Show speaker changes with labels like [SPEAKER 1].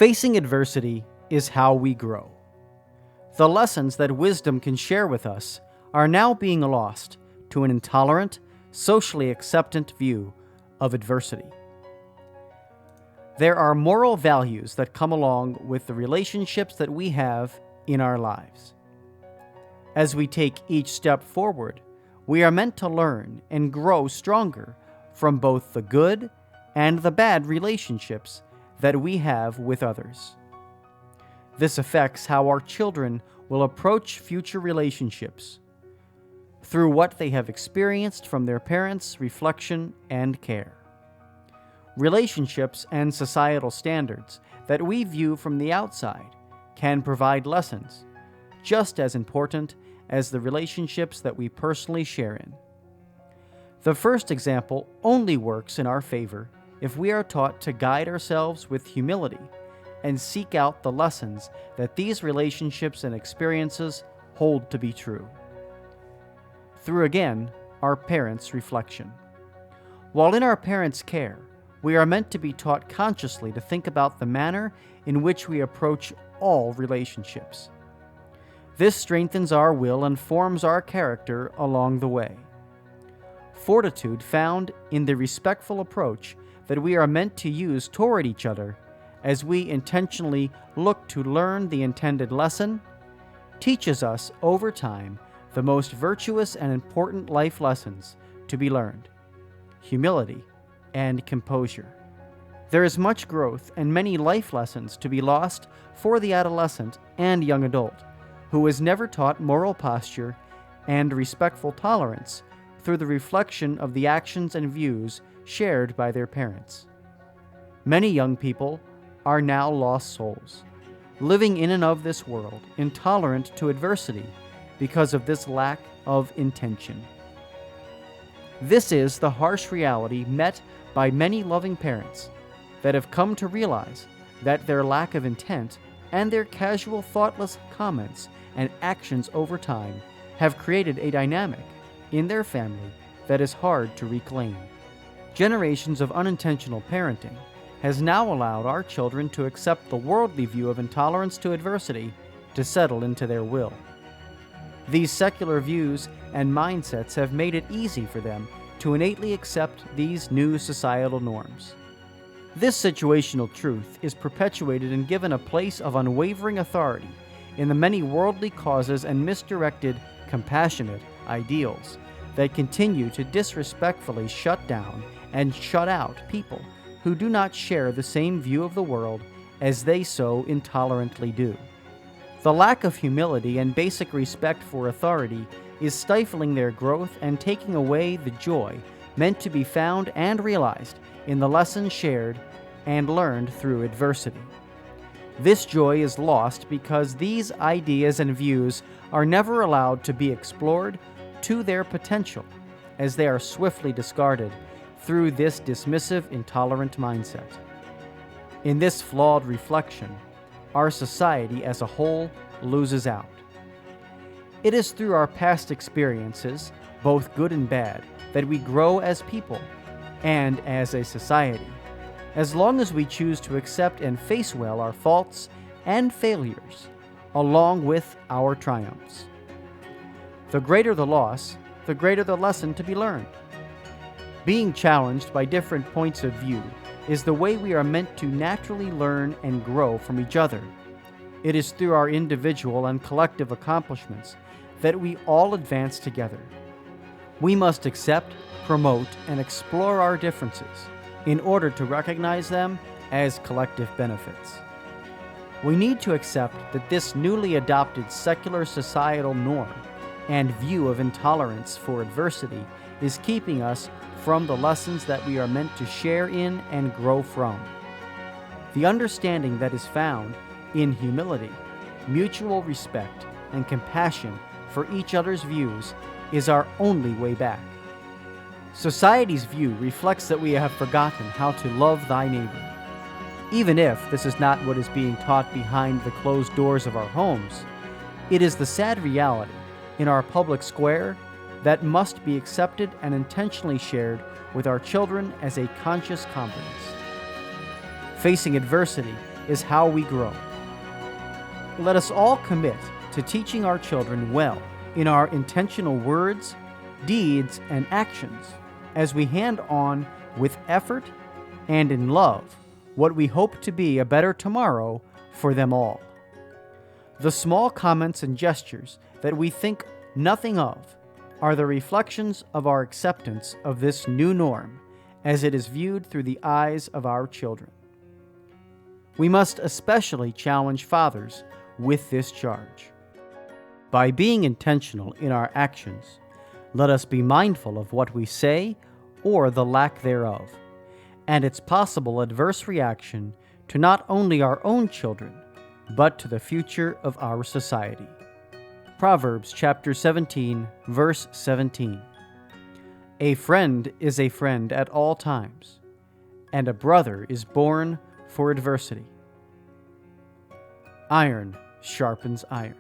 [SPEAKER 1] Facing adversity is how we grow. The lessons that wisdom can share with us are now being lost to an intolerant, socially acceptant view of adversity. There are moral values that come along with the relationships that we have in our lives. As we take each step forward, we are meant to learn and grow stronger from both the good and the bad relationships that we have with others. This affects how our children will approach future relationships through what they have experienced from their parents' reflection and care. Relationships and societal standards that we view from the outside can provide lessons just as important as the relationships that we personally share in. The first example only works in our favor if we are taught to guide ourselves with humility and seek out the lessons that these relationships and experiences hold to be true. Through again, our parents' reflection. While in our parents' care, we are meant to be taught consciously to think about the manner in which we approach all relationships. This strengthens our will and forms our character along the way. Fortitude found in the respectful approach that we are meant to use toward each other as we intentionally look to learn the intended lesson teaches us over time the most virtuous and important life lessons to be learned: humility and composure. There is much growth and many life lessons to be lost for the adolescent and young adult who is never taught moral posture and respectful tolerance through the reflection of the actions and views shared by their parents. Many young people are now lost souls, living in and of this world, intolerant to adversity because of this lack of intention. This is the harsh reality met by many loving parents that have come to realize that their lack of intent and their casual, thoughtless comments and actions over time have created a dynamic in their family that is hard to reclaim. Generations of unintentional parenting has now allowed our children to accept the worldly view of intolerance to adversity to settle into their will. These secular views and mindsets have made it easy for them to innately accept these new societal norms. This situational truth is perpetuated and given a place of unwavering authority in the many worldly causes and misdirected, compassionate ideals that continue to disrespectfully shut down and shut out people who do not share the same view of the world as they so intolerantly do. The lack of humility and basic respect for authority is stifling their growth and taking away the joy meant to be found and realized in the lessons shared and learned through adversity. This joy is lost because these ideas and views are never allowed to be explored to their potential, as they are swiftly discarded through this dismissive, intolerant mindset. In this flawed reflection, our society as a whole loses out. It is through our past experiences, both good and bad, that we grow as people and as a society, as long as we choose to accept and face well our faults and failures, along with our triumphs. The greater the loss, the greater the lesson to be learned. Being challenged by different points of view is the way we are meant to naturally learn and grow from each other. It is through our individual and collective accomplishments that we all advance together. We must accept, promote, and explore our differences in order to recognize them as collective benefits. We need to accept that this newly adopted secular societal norm and view of intolerance for adversity is keeping us from the lessons that we are meant to share in and grow from. The understanding that is found in humility, mutual respect, and compassion for each other's views is our only way back. Society's view reflects that we have forgotten how to love thy neighbor. Even if this is not what is being taught behind the closed doors of our homes, it is the sad reality in our public square that must be accepted and intentionally shared with our children as a conscious competence. Facing adversity is how we grow. Let us all commit to teaching our children well in our intentional words, deeds, and actions as we hand on with effort and in love what we hope to be a better tomorrow for them all. The small comments and gestures that we think nothing of are the reflections of our acceptance of this new norm as it is viewed through the eyes of our children. We must especially challenge fathers with this charge. By being intentional in our actions, let us be mindful of what we say or the lack thereof, and its possible adverse reaction to not only our own children, but to the future of our society. Proverbs chapter 17, verse 17. A friend is a friend at all times, and a brother is born for adversity. Iron sharpens iron.